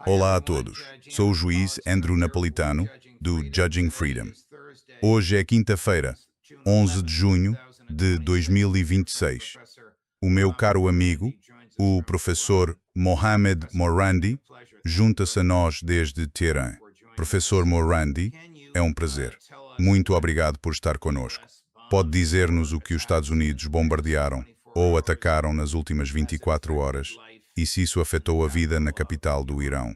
Olá a todos. Sou o juiz Andrew Napolitano, do Judging Freedom. Hoje é quinta-feira, 11 de junho de 2026. O meu caro amigo, o professor Mohamed Morandi, junta-se a nós desde Teherã. Professor Morandi, é um prazer. Muito obrigado por estar conosco. Pode dizer-nos o que os Estados Unidos bombardearam ou atacaram nas últimas 24 horas e se isso afetou a vida na capital do Irão?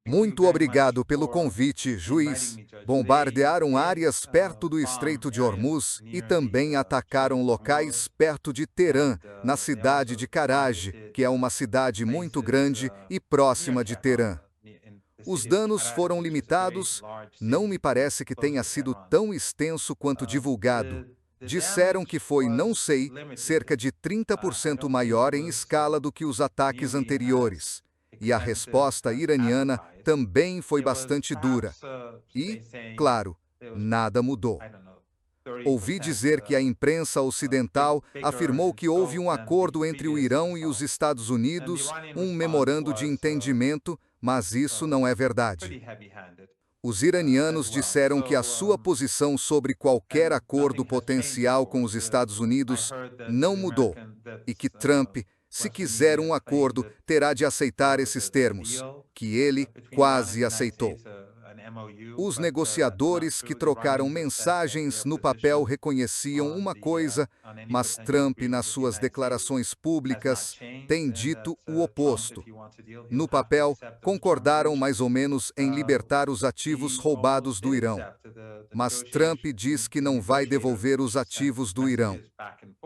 Muito obrigado pelo convite, juiz. Bombardearam áreas perto do Estreito de Hormuz e também atacaram locais perto de Teherã, na cidade de Karaj, que é uma cidade muito grande e próxima de Teherã. Os danos foram limitados, não me parece que tenha sido tão extenso quanto divulgado. Disseram que foi, não sei, cerca de 30% maior em escala do que os ataques anteriores. E a resposta iraniana também foi bastante dura. E, claro, nada mudou. Ouvi dizer que a imprensa ocidental afirmou que houve um acordo entre o Irão e os Estados Unidos, um memorando de entendimento, mas isso não é verdade. Os iranianos disseram que a sua posição sobre qualquer acordo potencial com os Estados Unidos não mudou e que Trump, se quiser um acordo, terá de aceitar esses termos, que ele quase aceitou. Os negociadores que trocaram mensagens no papel reconheciam uma coisa, mas Trump, nas suas declarações públicas, tem dito o oposto. No papel, concordaram mais ou menos em libertar os ativos roubados do Irão. Mas Trump diz que não vai devolver os ativos do Irão.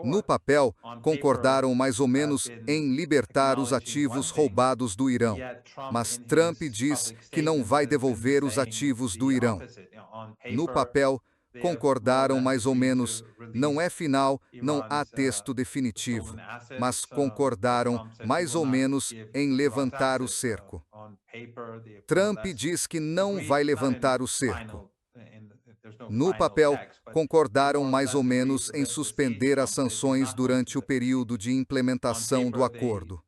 No papel, concordaram mais ou menos em libertar os ativos roubados do Irão. Mas Trump diz que não vai devolver os ativos do Irão. No papel, concordaram mais ou menos, não é final, não há texto definitivo, mas concordaram mais ou menos em levantar o cerco. Trump diz que não vai levantar o cerco. No papel, concordaram mais ou menos em suspender as sanções durante o período de implementação do acordo.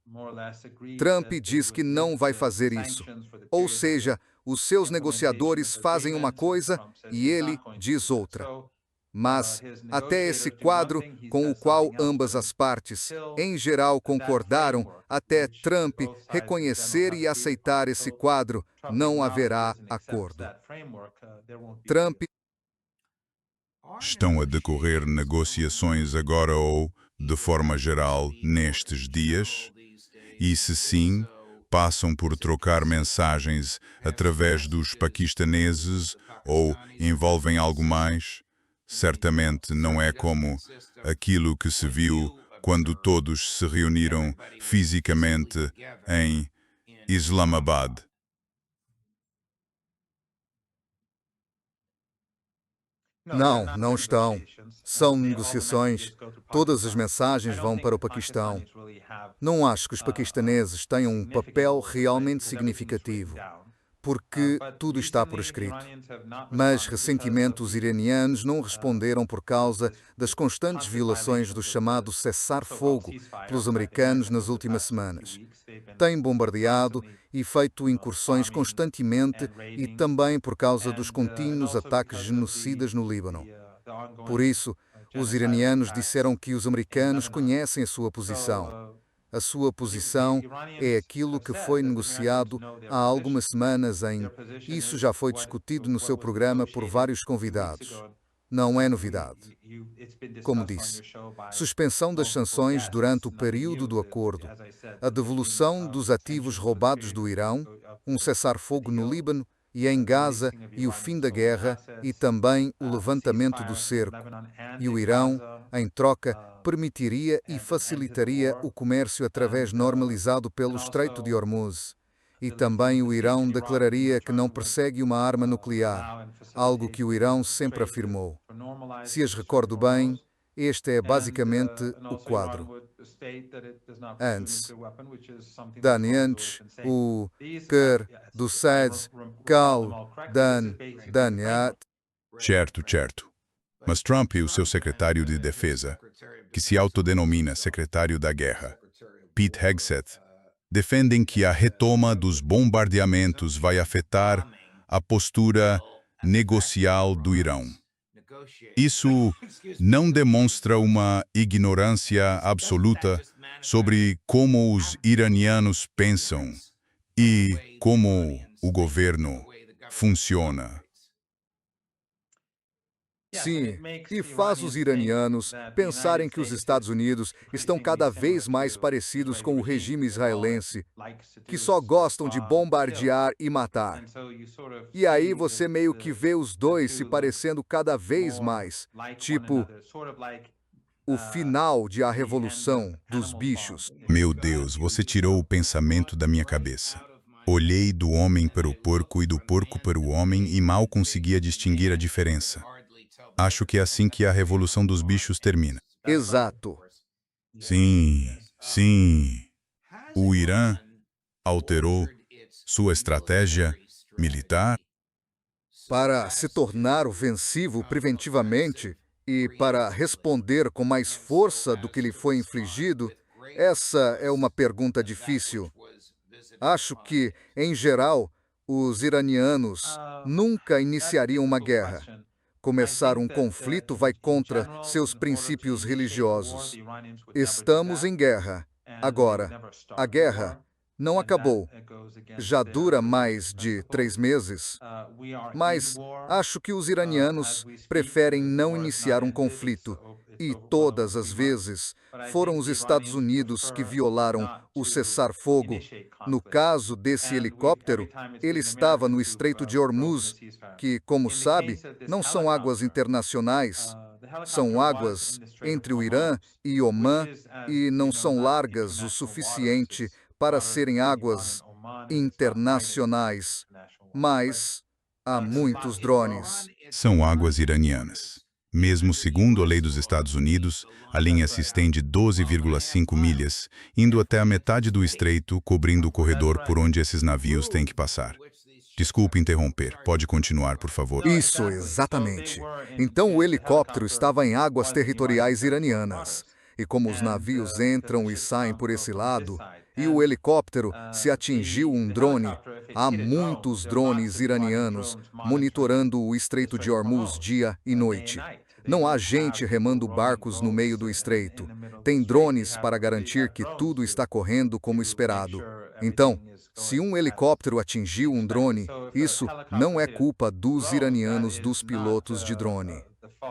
Trump diz que não vai fazer isso. Ou seja, os seus negociadores fazem uma coisa e ele diz outra. Mas, até esse quadro, com o qual ambas as partes, em geral, concordaram, até Trump reconhecer e aceitar esse quadro, não haverá acordo. Trump Estão a decorrer negociações agora ou, de forma geral, nestes dias? E se sim, passam por trocar mensagens através dos paquistaneses ou envolvem algo mais? Certamente não é como aquilo que se viu quando todos se reuniram fisicamente em Islamabad. Não estão. São negociações. Todas as mensagens vão para o Paquistão. Não acho que os paquistaneses tenham um papel realmente significativo, porque tudo está por escrito. Mas, recentemente, os iranianos não responderam por causa das constantes violações do chamado cessar-fogo pelos americanos nas últimas semanas. Têm bombardeado e feito incursões constantemente e também por causa dos contínuos ataques genocidas no Líbano. Por isso, os iranianos disseram que os americanos conhecem a sua posição. A sua posição é aquilo que foi negociado há algumas semanas Isso já foi discutido no seu programa por vários convidados. Não é novidade. Como disse, suspensão das sanções durante o período do acordo, a devolução dos ativos roubados do Irão, um cessar-fogo no Líbano e em Gaza e o fim da guerra e também o levantamento do cerco. E o Irão, em troca, permitiria e facilitaria o comércio através normalizado pelo Estreito de Hormuz. E também o Irão declararia que não persegue uma arma nuclear, algo que o Irão sempre afirmou. Se as recordo bem, este é basicamente o quadro. Antes, antes, o quer do SEDS, cal, danhat. Certo. Mas Trump e o seu secretário de defesa, que se autodenomina secretário da guerra, Pete Hegseth, defendem que a retoma dos bombardeamentos vai afetar a postura negocial do Irão. Isso não demonstra uma ignorância absoluta sobre como os iranianos pensam e como o governo funciona. Sim, e faz os iranianos pensarem que os Estados Unidos estão cada vez mais parecidos com o regime israelense, que só gostam de bombardear e matar. E aí você meio que vê os dois se parecendo cada vez mais, tipo o final de A Revolução dos Bichos. Meu Deus, você tirou o pensamento da minha cabeça. Olhei do homem para o porco e do porco para o homem e mal conseguia distinguir a diferença. Acho que é assim que a Revolução dos Bichos termina. Exato. Sim, sim. O Irã alterou sua estratégia militar? Para se tornar ofensivo preventivamente e para responder com mais força do que lhe foi infligido, essa é uma pergunta difícil. Acho que, em geral, os iranianos nunca iniciariam uma guerra. Começar um conflito vai contra seus princípios religiosos. Estamos em guerra. Agora, a guerra não acabou. Já dura mais de 3 meses. Mas acho que os iranianos preferem não iniciar um conflito. E todas as vezes foram os Estados Unidos que violaram o cessar-fogo. No caso desse helicóptero, ele estava no Estreito de Hormuz, que, como sabe, não são águas internacionais. São águas entre o Irã e Omã e não são largas o suficiente para serem águas internacionais. Mas há muitos drones. São águas iranianas. Mesmo segundo a lei dos Estados Unidos, a linha se estende 12,5 milhas, indo até a metade do estreito, cobrindo o corredor por onde esses navios têm que passar. Desculpe interromper. Pode continuar, por favor. Isso, exatamente. Então o helicóptero estava em águas territoriais iranianas. E como os navios entram e saem por esse lado, e o helicóptero se atingiu um drone, há muitos drones iranianos monitorando o Estreito de Hormuz dia e noite. Não há gente remando barcos no meio do estreito. Tem drones para garantir que tudo está correndo como esperado. Então, se um helicóptero atingiu um drone, isso não é culpa dos iranianos dos pilotos de drone.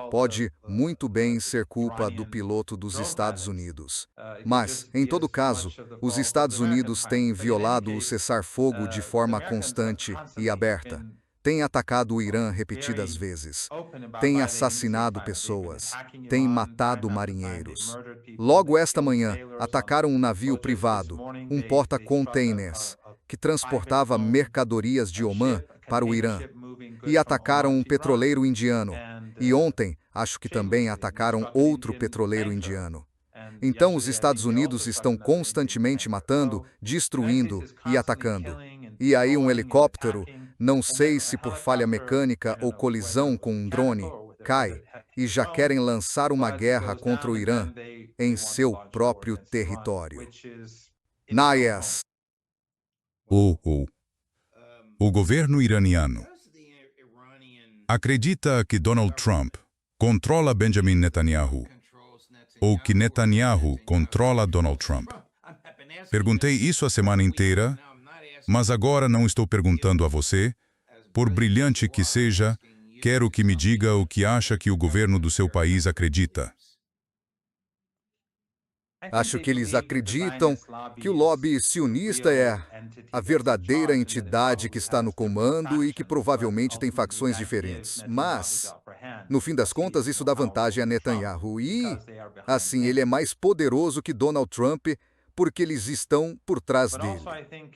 Pode muito bem ser culpa do piloto dos Estados Unidos. Mas, em todo caso, os Estados Unidos têm violado o cessar-fogo de forma constante e aberta. Têm atacado o Irã repetidas vezes. Têm assassinado pessoas. Têm matado marinheiros. Logo esta manhã, atacaram um navio privado, um porta-containers, que transportava mercadorias de Omã para o Irã. E atacaram um petroleiro indiano. E ontem, acho que também atacaram outro petroleiro indiano. Então os Estados Unidos estão constantemente matando, destruindo e atacando. E aí um helicóptero, não sei se por falha mecânica ou colisão com um drone, cai e já querem lançar uma guerra contra o Irã em seu próprio território. Nayes. O governo iraniano acredita que Donald Trump controla Benjamin Netanyahu ou que Netanyahu controla Donald Trump. Perguntei isso a semana inteira, mas agora não estou perguntando a você. Por brilhante que seja, quero que me diga o que acha que o governo do seu país acredita. Acho que eles acreditam que o lobby sionista é a verdadeira entidade que está no comando e que provavelmente tem facções diferentes. Mas, no fim das contas, isso dá vantagem a Netanyahu e, assim, ele é mais poderoso que Donald Trump porque eles estão por trás dele.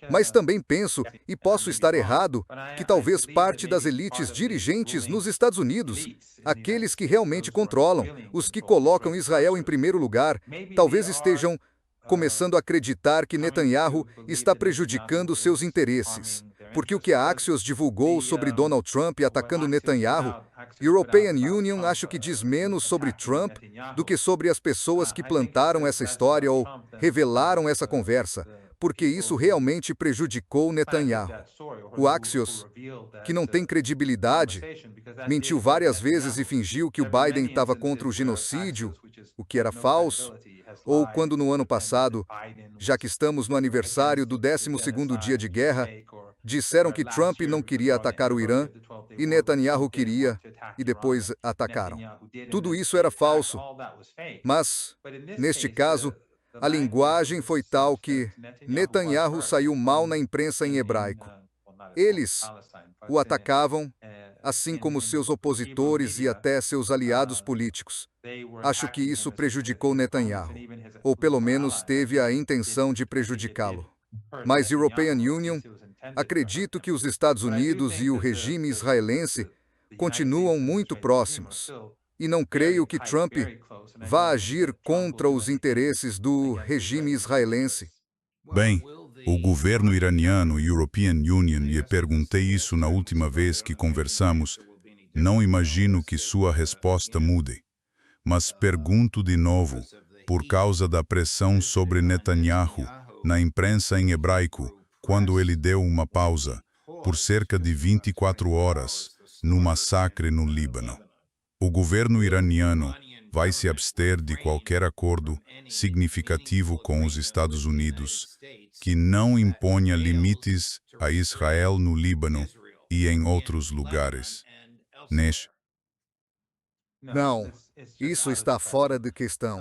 Mas também penso, e posso estar errado, que talvez parte das elites dirigentes nos Estados Unidos, aqueles que realmente controlam, os que colocam Israel em primeiro lugar, talvez estejam começando a acreditar que Netanyahu está prejudicando seus interesses. Porque o que a Axios divulgou sobre Donald Trump atacando Netanyahu, European Union acho que diz menos sobre Trump do que sobre as pessoas que plantaram essa história ou revelaram essa conversa. porque isso realmente prejudicou Netanyahu. O Axios, que não tem credibilidade, mentiu várias vezes e fingiu que o Biden estava contra o genocídio, o que era falso, ou quando no ano passado, já que estamos no aniversário do 12º dia de guerra, disseram que Trump não queria atacar o Irã e Netanyahu queria, e depois atacaram. Tudo isso era falso, mas, neste caso, a linguagem foi tal que Netanyahu saiu mal na imprensa em hebraico. Eles o atacavam, assim como seus opositores e até seus aliados políticos. Acho que isso prejudicou Netanyahu, ou pelo menos teve a intenção de prejudicá-lo. Mas European Union, acredito que os Estados Unidos e o regime israelense continuam muito próximos. E não creio que Trump vá agir contra os interesses do regime israelense. Bem, o governo iraniano e European Union, e perguntei isso na última vez que conversamos, não imagino que sua resposta mude. Mas pergunto de novo, por causa da pressão sobre Netanyahu na imprensa em hebraico, quando ele deu uma pausa, por cerca de 24 horas, no massacre no Líbano. O governo iraniano vai se abster de qualquer acordo significativo com os Estados Unidos que não imponha limites a Israel no Líbano e em outros lugares. Nesh? Não, isso está fora de questão.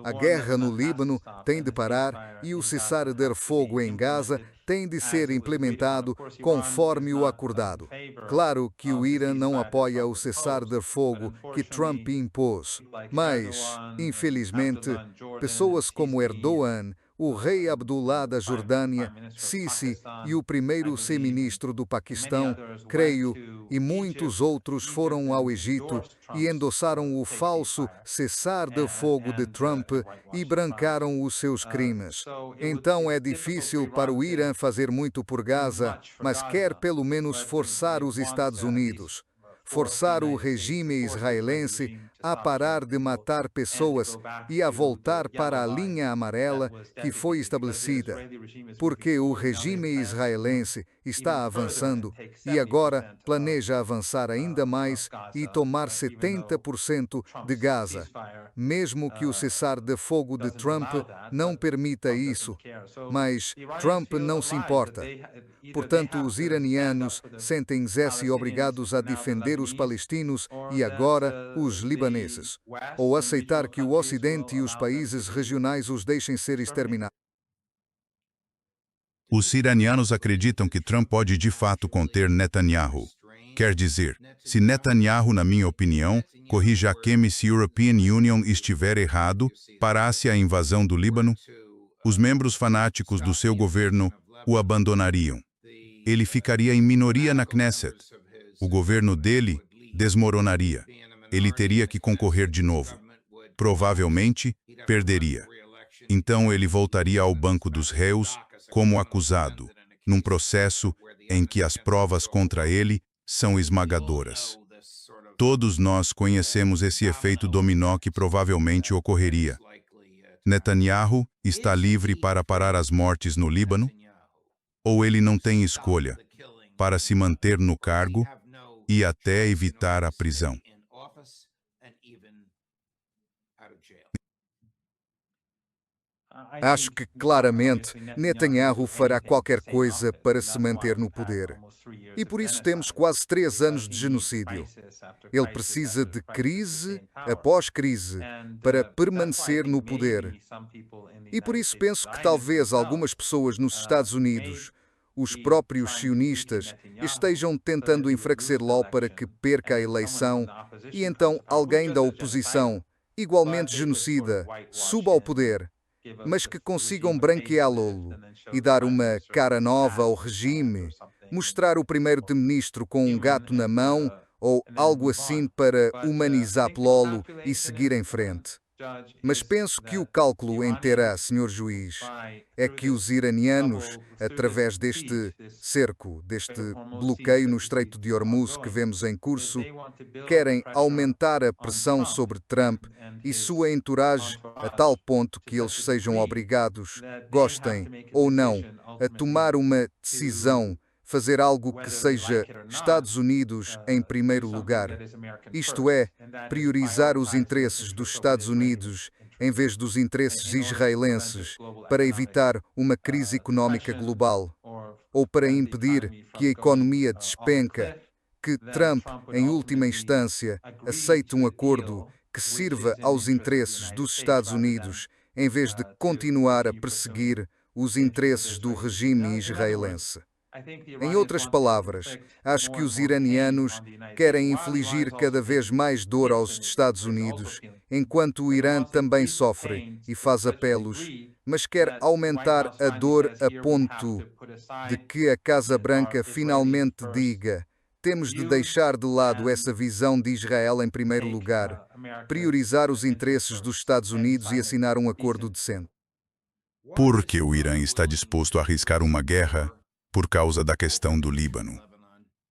A guerra no Líbano tem de parar e o cessar-fogo em Gaza tem de ser implementado conforme o acordado. Claro que o Irã não apoia o cessar-fogo que Trump impôs, mas, infelizmente, pessoas como Erdogan, o rei Abdullah da Jordânia, Sisi e o primeiro-ministro do Paquistão, creio, e muitos outros foram ao Egito e endossaram o falso cessar-fogo de Trump e brancaram os seus crimes. Então é difícil para o Irã fazer muito por Gaza, mas quer pelo menos forçar os Estados Unidos, forçar o regime israelense a parar de matar pessoas e a voltar para a linha amarela que foi estabelecida, porque o regime israelense está avançando e agora planeja avançar ainda mais e tomar 70% de Gaza, mesmo que o cessar-fogo de Trump não permita isso. Mas Trump não se importa. Portanto, os iranianos sentem-se obrigados a defender os palestinos e agora os libaneses, ou aceitar que o Ocidente e os países regionais os deixem ser exterminados. Os iranianos acreditam que Trump pode de fato conter Netanyahu. Quer dizer, se Netanyahu, na minha opinião, corrija a se European Union estiver errado, parasse a invasão do Líbano, os membros fanáticos do seu governo o abandonariam. Ele ficaria em minoria na Knesset. O governo dele desmoronaria. Ele teria que concorrer de novo. Provavelmente, perderia. Então ele voltaria ao banco dos réus como acusado, num processo em que as provas contra ele são esmagadoras. Todos nós conhecemos esse efeito dominó que provavelmente ocorreria. Netanyahu está livre para parar as mortes no Líbano? Ou ele não tem escolha para se manter no cargo e até evitar a prisão? Acho que, claramente, Netanyahu fará qualquer coisa para se manter no poder. E por isso temos quase 3 anos de genocídio. Ele precisa de crise após crise para permanecer no poder. E por isso penso que talvez algumas pessoas nos Estados Unidos, os próprios sionistas, estejam tentando enfraquecer-lo para que perca a eleição e então alguém da oposição, igualmente genocida, suba ao poder, mas que consigam branqueá-lo e dar uma cara nova ao regime, mostrar o primeiro-ministro com um gato na mão ou algo assim para humanizar-lo e seguir em frente. Mas penso que o cálculo em Teherã, senhor juiz, é que os iranianos, através deste cerco, deste bloqueio no Estreito de Hormuz que vemos em curso, querem aumentar a pressão sobre Trump e sua entourage a tal ponto que eles sejam obrigados, gostem ou não, a tomar uma decisão, fazer algo que seja Estados Unidos em primeiro lugar. Isto é, priorizar os interesses dos Estados Unidos em vez dos interesses israelenses para evitar uma crise económica global ou para impedir que a economia despenca, que Trump, em última instância, aceite um acordo que sirva aos interesses dos Estados Unidos em vez de continuar a perseguir os interesses do regime israelense. Em outras palavras, acho que os iranianos querem infligir cada vez mais dor aos Estados Unidos, enquanto o Irã também sofre e faz apelos, mas quer aumentar a dor a ponto de que a Casa Branca finalmente diga: temos de deixar de lado essa visão de Israel em primeiro lugar, priorizar os interesses dos Estados Unidos e assinar um acordo decente. Por que o Irã está disposto a arriscar uma guerra? Por causa da questão do Líbano.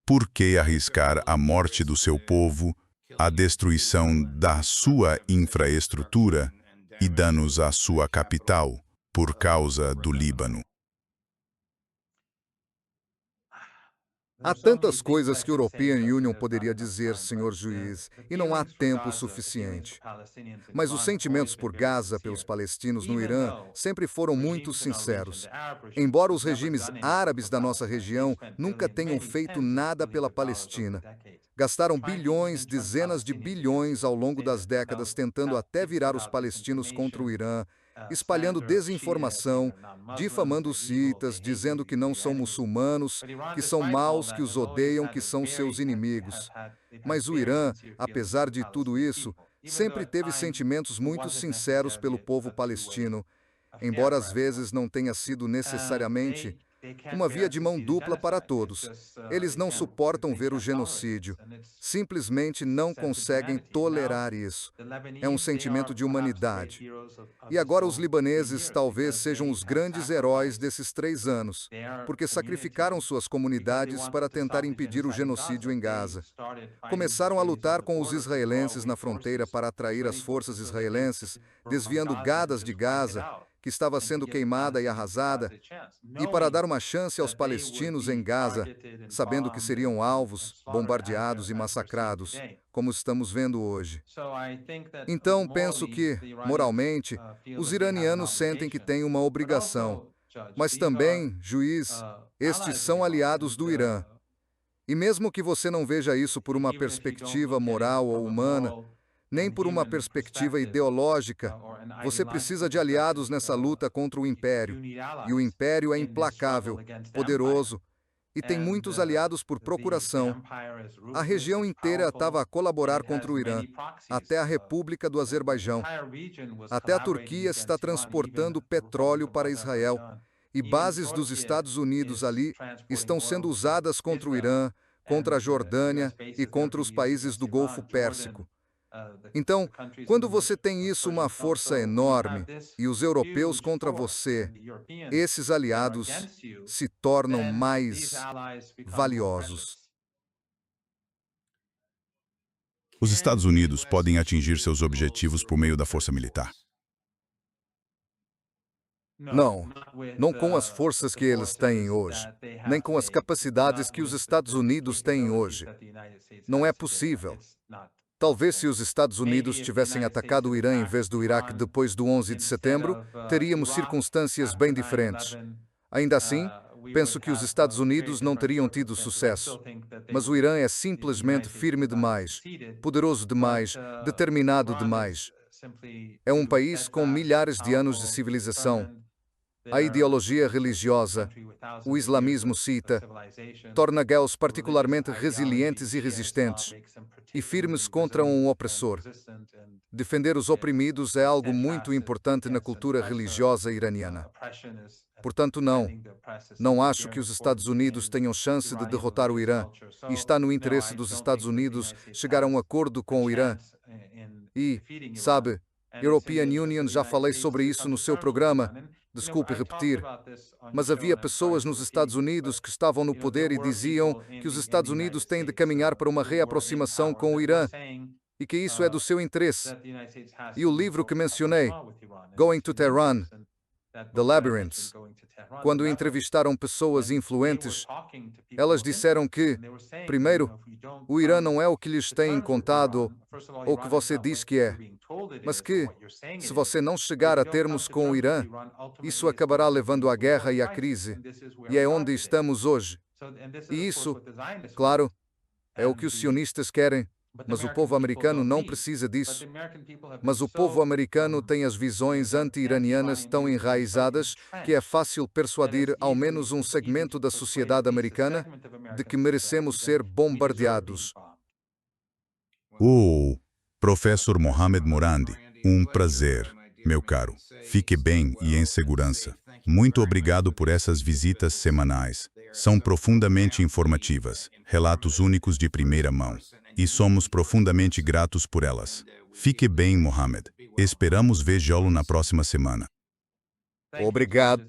Por que arriscar a morte do seu povo, a destruição da sua infraestrutura e danos à sua capital, por causa do Líbano? Há tantas coisas que a European Union poderia dizer, senhor juiz, e não há tempo suficiente. Mas os sentimentos por Gaza pelos palestinos no Irã sempre foram muito sinceros. Embora os regimes árabes da nossa região nunca tenham feito nada pela Palestina, gastaram bilhões, dezenas de bilhões ao longo das décadas tentando até virar os palestinos contra o Irã, espalhando desinformação, difamando os xiitas, dizendo que não são muçulmanos, que são maus, que os odeiam, que são seus inimigos. Mas o Irã, apesar de tudo isso, sempre teve sentimentos muito sinceros pelo povo palestino, embora às vezes não tenha sido necessariamente uma via de mão dupla para todos. Eles não suportam ver o genocídio. Simplesmente não conseguem tolerar isso. É um sentimento de humanidade. E agora os libaneses talvez sejam os grandes heróis desses 3 anos, porque sacrificaram suas comunidades para tentar impedir o genocídio em Gaza. Começaram a lutar com os israelenses na fronteira para atrair as forças israelenses, desviando Gadas de Gaza, que estava sendo queimada e arrasada, e para dar uma chance aos palestinos em Gaza, sabendo que seriam alvos, bombardeados e massacrados, como estamos vendo hoje. Então, penso que, moralmente, os iranianos sentem que têm uma obrigação. Mas também, juiz, estes são aliados do Irã. E mesmo que você não veja isso por uma perspectiva moral ou humana, nem por uma perspectiva ideológica, você precisa de aliados nessa luta contra o Império. E o Império é implacável, poderoso, e tem muitos aliados por procuração. A região inteira estava a colaborar contra o Irã, até a República do Azerbaijão. Até a Turquia está transportando petróleo para Israel. E bases dos Estados Unidos ali estão sendo usadas contra o Irã, contra a Jordânia e contra os países do Golfo Pérsico. Então, quando você tem isso, uma força enorme, e os europeus contra você, esses aliados se tornam mais valiosos. Os Estados Unidos podem atingir seus objetivos por meio da força militar. Não com as forças que eles têm hoje, nem com as capacidades que os Estados Unidos têm hoje. Não é possível. Talvez se os Estados Unidos tivessem atacado o Irã em vez do Iraque depois do 11 de setembro, teríamos circunstâncias bem diferentes. Ainda assim, penso que os Estados Unidos não teriam tido sucesso. Mas o Irã é simplesmente firme demais, poderoso demais, determinado demais. É um país com milhares de anos de civilização. A ideologia religiosa, o islamismo xiita, torna Gauss particularmente resilientes e resistentes, e firmes contra um opressor. Defender os oprimidos é algo muito importante na cultura religiosa iraniana. Portanto, não acho que os Estados Unidos tenham chance de derrotar o Irã, e está no interesse dos Estados Unidos chegar a um acordo com o Irã. E, sabe, European Union, já falei sobre isso no seu programa, desculpe repetir, mas havia pessoas nos Estados Unidos que estavam no poder e diziam que os Estados Unidos têm de caminhar para uma reaproximação com o Irã e que isso é do seu interesse. E o livro que mencionei, Going to Tehran, The Labyrinths, quando entrevistaram pessoas influentes, elas disseram que, primeiro, o Irã não é o que lhes têm contado ou que você diz que é, mas que, se você não chegar a termos com o Irã, isso acabará levando à guerra e à crise, e é onde estamos hoje. E isso, claro, é o que os sionistas querem, mas o povo americano não precisa disso. Mas o povo americano tem as visões anti-iranianas tão enraizadas que é fácil persuadir ao menos um segmento da sociedade americana de que merecemos ser bombardeados. Oh, Professor Mohamed Morandi, um prazer, meu caro. Fique bem e em segurança. Muito obrigado por essas visitas semanais. São profundamente informativas, relatos únicos de primeira mão. E somos profundamente gratos por elas. Fique bem, Mohamed. Esperamos vê-lo na próxima semana. Obrigado.